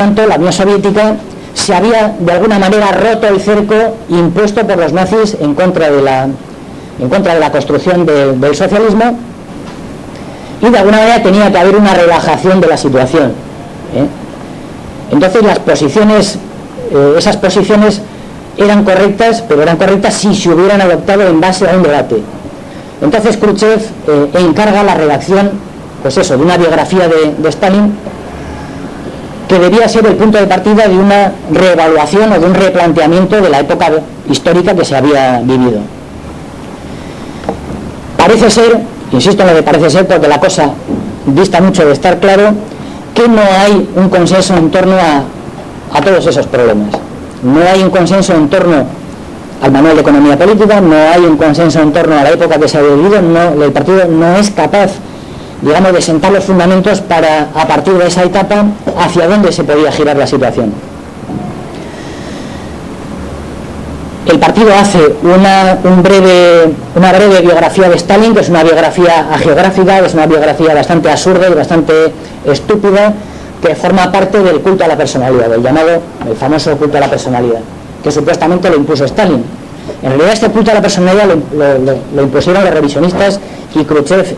tanto, la Unión Soviética se había de alguna manera roto el cerco impuesto por los nazis en contra de la construcción del socialismo, y de alguna manera tenía que haber una relajación de la situación, ¿eh? Entonces las posiciones, esas posiciones eran correctas, pero eran correctas si se hubieran adoptado en base a un debate. Entonces Khrushchev encarga la redacción, pues eso, de una biografía de Stalin, que debía ser el punto de partida de una reevaluación o de un replanteamiento de la época histórica que se había vivido. Parece ser, insisto en lo que parece ser porque la cosa dista mucho de estar claro, que no hay un consenso en torno a todos esos problemas. No hay un consenso en torno al manual de economía política, no hay un consenso en torno a la época que se ha vivido, el partido no es capaz, digamos, de sentar los fundamentos para, a partir de esa etapa, hacia dónde se podía girar la situación. El partido hace una breve biografía de Stalin, que es una biografía hagiográfica, que es una biografía bastante absurda y bastante estúpida, que forma parte del culto a la personalidad, el famoso culto a la personalidad, que supuestamente lo impuso Stalin. En realidad este culto a la personalidad lo impusieron los revisionistas y Khrushchev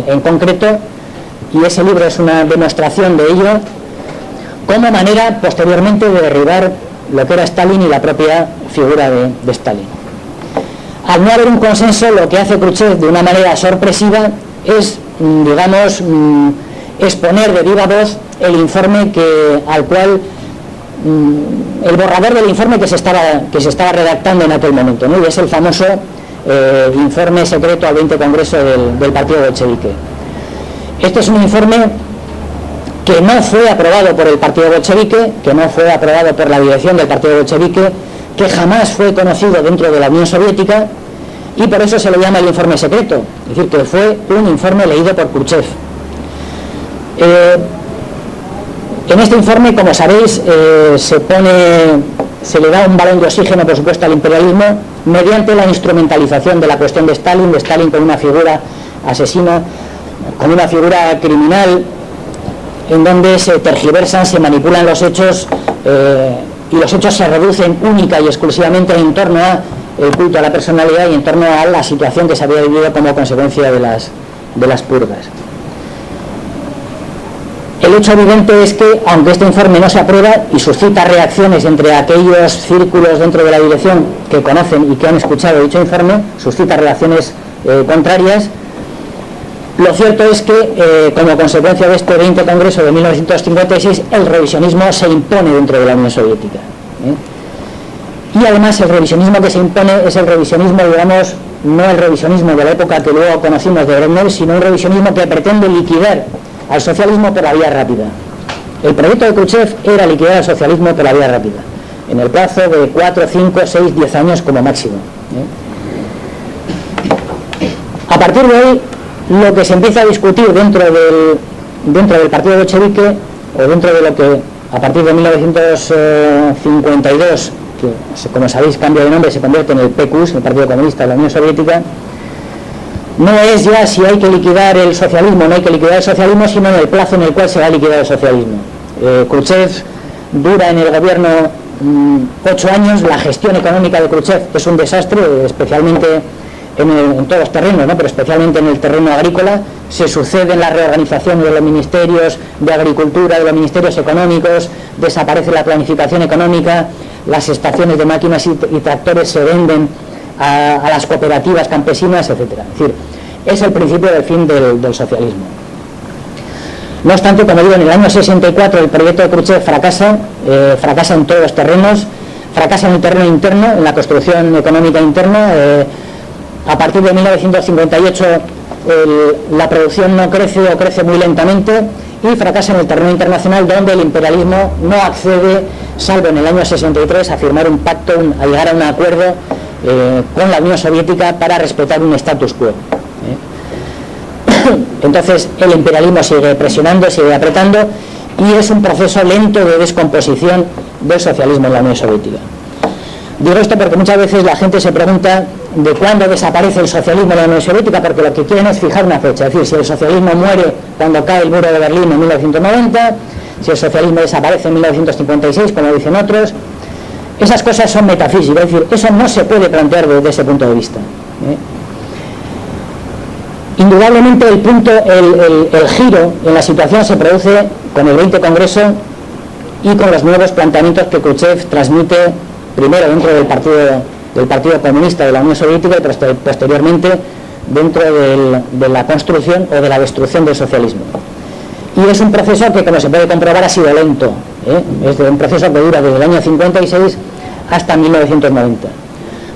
en concreto, y ese libro es una demostración de ello, como manera posteriormente de derribar lo que era Stalin y la propia figura de Stalin. Al no haber un consenso, lo que hace Khrushchev de una manera sorpresiva es, digamos, exponer de viva voz el informe al cual el borrador del informe que se estaba redactando en aquel momento, ¿no? Y es el famoso informe secreto al 20 Congreso del Partido Bolchevique. Este es un informe que no fue aprobado por el Partido Bolchevique, que no fue aprobado por la dirección del Partido Bolchevique, que jamás fue conocido dentro de la Unión Soviética, y por eso se le llama el informe secreto, es decir, que fue un informe leído por Khrushchev. En este informe, como sabéis, se le da un balón de oxígeno, por supuesto, al imperialismo mediante la instrumentalización de la cuestión de Stalin como una figura asesina, como una figura criminal, en donde se tergiversan, se manipulan los hechos, y los hechos se reducen única y exclusivamente en torno a el culto a la personalidad y en torno a la situación que se había vivido como consecuencia de las purgas. El hecho evidente es que, aunque este informe no se aprueba y suscita reacciones entre aquellos círculos dentro de la dirección que conocen y que han escuchado dicho informe, suscita reacciones contrarias, lo cierto es que, como consecuencia de este 20 Congreso de 1956, el revisionismo se impone dentro de la Unión Soviética. Y además el revisionismo que se impone es el revisionismo, digamos, no el revisionismo de la época que luego conocimos de Brezhnev, sino un revisionismo que pretende liquidar al socialismo por la vía rápida. El proyecto de Khrushchev era liquidar al socialismo por la vía rápida, en el plazo de 4, 5, 6, 10 años como máximo. A partir de ahí, lo que se empieza a discutir dentro del partido bolchevique, o dentro de lo que a partir de 1952, que como sabéis cambia de nombre, se convierte en el PQS, el Partido Comunista de la Unión Soviética, no es ya si hay que liquidar el socialismo o no hay que liquidar el socialismo, sino en el plazo en el cual se va a liquidar el socialismo. Khrushchev dura en el gobierno 8 años, la gestión económica de Khrushchev es un desastre, especialmente en todos los terrenos, ¿no? Pero especialmente en el terreno agrícola. Se suceden la reorganización de los ministerios de agricultura, de los ministerios económicos, desaparece la planificación económica, las estaciones de máquinas y tractores se venden a las cooperativas campesinas, etcétera. Es decir, es el principio del fin del socialismo. No obstante, como digo, en el año 64 el proyecto de Khrushchev fracasa en todos los terrenos, fracasa en el terreno interno, en la construcción económica interna. A partir de 1958 la producción no crece o crece muy lentamente, y fracasa en el terreno internacional, donde el imperialismo no accede, salvo en el año 63, a firmar un pacto, a llegar a un acuerdo con la Unión Soviética para respetar un status quo. Entonces el imperialismo sigue presionando, sigue apretando, y es un proceso lento de descomposición del socialismo en la Unión Soviética. Digo esto porque muchas veces la gente se pregunta de cuándo desaparece el socialismo en la Unión Soviética, porque lo que quieren es fijar una fecha, es decir, si el socialismo muere cuando cae el muro de Berlín en 1990, si el socialismo desaparece en 1956, como dicen otros. Esas cosas son metafísicas, es decir, eso no se puede plantear desde ese punto de vista. Indudablemente el giro en la situación se produce con el 20 Congreso y con los nuevos planteamientos que Khrushchev transmite primero dentro del Partido Comunista de la Unión Soviética y posteriormente dentro de la construcción o de la destrucción del socialismo. Y es un proceso que, como se puede comprobar, ha sido lento. Es un proceso que dura desde el año 56 hasta 1990.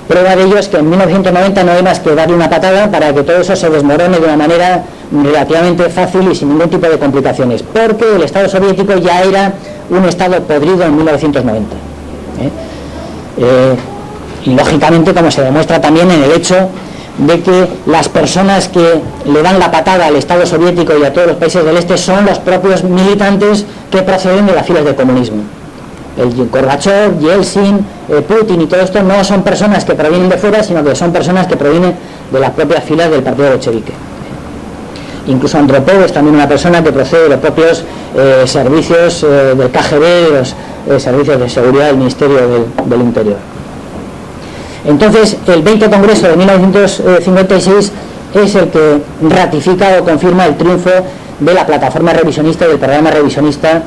Prueba de ello es que en 1990 no hay más que darle una patada para que todo eso se desmorone de una manera relativamente fácil y sin ningún tipo de complicaciones, porque el Estado soviético ya era un Estado podrido en 1990. Y lógicamente, como se demuestra también en el hecho de que las personas que le dan la patada al Estado soviético y a todos los países del este son los propios militantes que proceden de las filas del comunismo. El Gorbachev, Yeltsin, Putin y todo esto no son personas que provienen de fuera, sino que son personas que provienen de las propias filas del partido bolchevique. Incluso Andropov es también una persona que procede de los propios servicios del KGB, de los servicios de seguridad del Ministerio del Interior. Entonces, el 20 Congreso de 1956 es el que ratifica o confirma el triunfo de la plataforma revisionista y del programa revisionista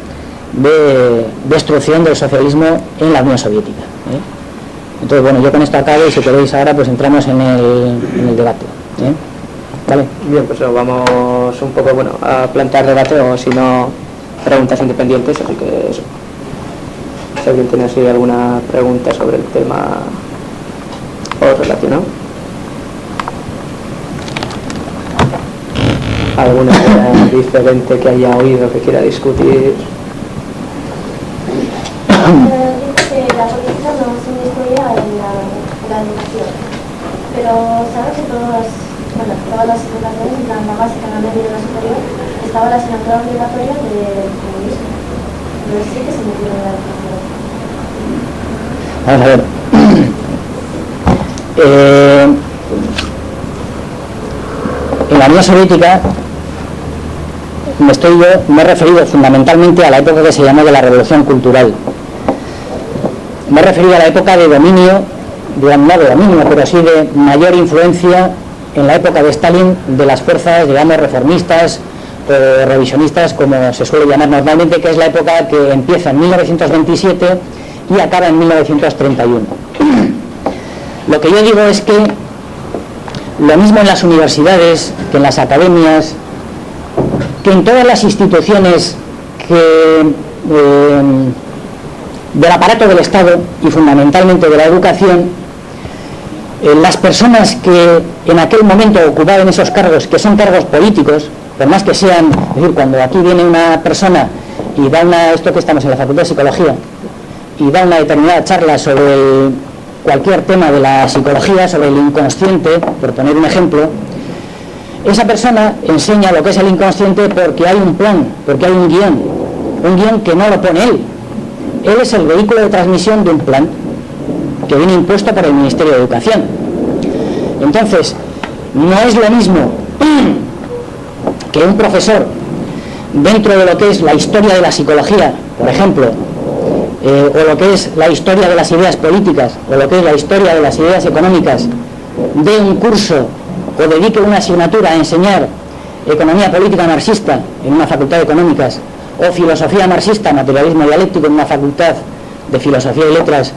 de destrucción del socialismo en la Unión Soviética. Entonces, bueno, yo con esto acabo y si queréis ahora pues entramos en el debate. ¿Vale? Bien, pues vamos un poco a plantear debate o si no preguntas independientes, así que eso. Si alguien tiene así alguna pregunta sobre el tema o relacionado. ¿Alguna idea diferente que haya oído que quiera discutir? La política no se incluía en la educación, pero sabes que todas las educaciones, la básica, la media y la superior, estaba la asignatura obligatoria del comunismo, pero sí que se metió en la educación. Vamos a ver. En la Unión Soviética me he referido fundamentalmente a la época que se llamó de la Revolución Cultural. Me he referido a la época de dominio, no de dominio, pero sí de mayor influencia en la época de Stalin de las fuerzas, digamos, reformistas o revisionistas, como se suele llamar normalmente, que es la época que empieza en 1927 y acaba en 1931. Lo que yo digo es que lo mismo en las universidades, que en las academias, que en todas las instituciones del aparato del Estado y fundamentalmente de la educación, las personas que en aquel momento ocupaban esos cargos, que son cargos políticos, por más que sean, es decir, cuando aquí viene una persona y da esto que estamos en la Facultad de Psicología, y da una determinada charla sobre cualquier tema de la psicología, sobre el inconsciente, por poner un ejemplo, esa persona enseña lo que es el inconsciente porque hay un plan, porque hay un guión que no lo pone él. Él es el vehículo de transmisión de un plan que viene impuesto por el Ministerio de Educación. Entonces, no es lo mismo que un profesor, dentro de lo que es la historia de la psicología, por ejemplo, o lo que es la historia de las ideas políticas, o lo que es la historia de las ideas económicas, dé un curso o dedique una asignatura a enseñar economía política marxista en una facultad de económicas, o filosofía marxista, materialismo dialéctico en una facultad de filosofía y letras,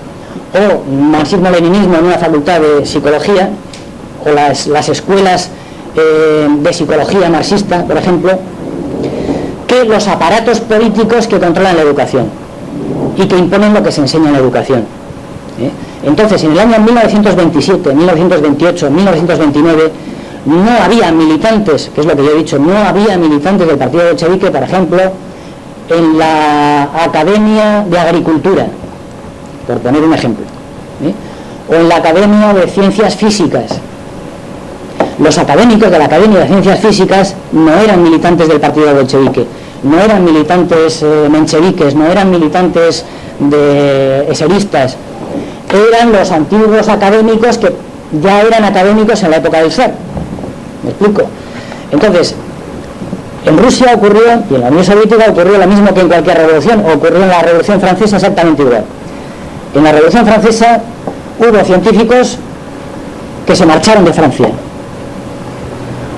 o marxismo-leninismo en una facultad de psicología, o las escuelas de psicología marxista, por ejemplo, que los aparatos políticos que controlan la educación y que imponen lo que se enseña en la educación. Entonces, en el año 1927, 1928, 1929, no había militantes, que es lo que yo he dicho, no había militantes del partido bolchevique, por ejemplo, en la Academia de Agricultura, por poner un ejemplo, o en la Academia de Ciencias Físicas. Los académicos de la Academia de Ciencias Físicas no eran militantes del partido bolchevique, no eran militantes mencheviques, no eran militantes de eseristas, eran los antiguos académicos que ya eran académicos en la época del zar. ¿Me explico? Entonces, En Rusia ocurrió, y en la Unión Soviética ocurrió lo mismo que en cualquier revolución, ocurrió en la Revolución Francesa exactamente igual. En la Revolución Francesa hubo científicos que se marcharon de Francia.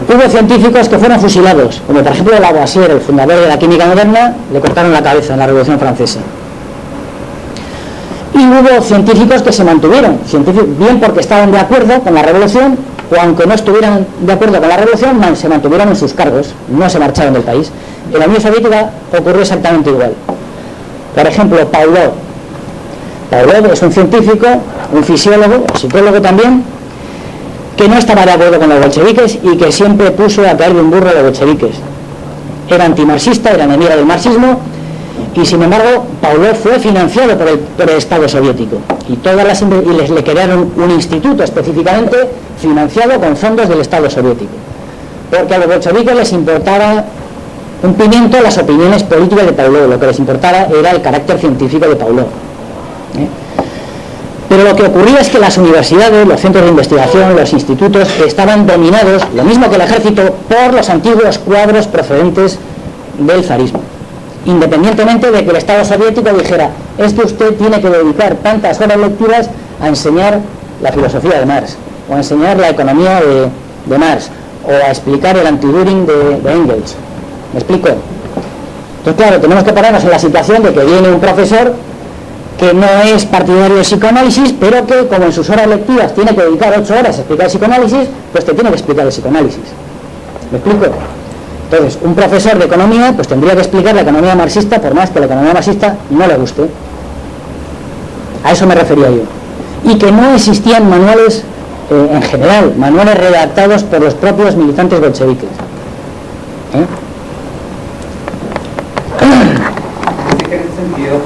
Hubo científicos que fueron fusilados, como por ejemplo Lavoisier, el fundador de la química moderna, le cortaron la cabeza en la Revolución Francesa. Y hubo científicos que se mantuvieron, bien porque estaban de acuerdo con la revolución, o aunque no estuvieran de acuerdo con la revolución, se mantuvieron en sus cargos, no se marcharon del país. En la Unión Soviética ocurrió exactamente igual. Por ejemplo, Pavlov. Pavlov es un científico, un fisiólogo, psicólogo también, que no estaba de acuerdo con los bolcheviques y que siempre puso a caer de un burro a los bolcheviques. Era antimarxista, era enemigo del marxismo, y sin embargo Pavlov fue financiado por el Estado soviético y le crearon un instituto específicamente financiado con fondos del Estado soviético, porque a los bolcheviques les importaba un pimiento las opiniones políticas de Pavlov, lo que les importaba era el carácter científico de Pavlov. Pero lo que ocurría es que las universidades, los centros de investigación, los institutos estaban dominados, lo mismo que el ejército, por los antiguos cuadros procedentes del zarismo. Independientemente de que el Estado soviético dijera, es que usted tiene que dedicar tantas horas lectivas a enseñar la filosofía de Marx, o a enseñar la economía de Marx, o a explicar el anti-Düring de Engels. ¿Me explico? Entonces, claro, tenemos que pararnos en la situación de que viene un profesor que no es partidario del psicoanálisis, pero que, como en sus horas lectivas tiene que dedicar 8 horas a explicar el psicoanálisis, pues te tiene que explicar el psicoanálisis. ¿Me explico? Entonces, un profesor de economía pues tendría que explicar la economía marxista, por más que la economía marxista no le guste. A eso me refería yo. Y que no existían manuales, en general, manuales redactados por los propios militantes bolcheviques. Sí que en ese sentido,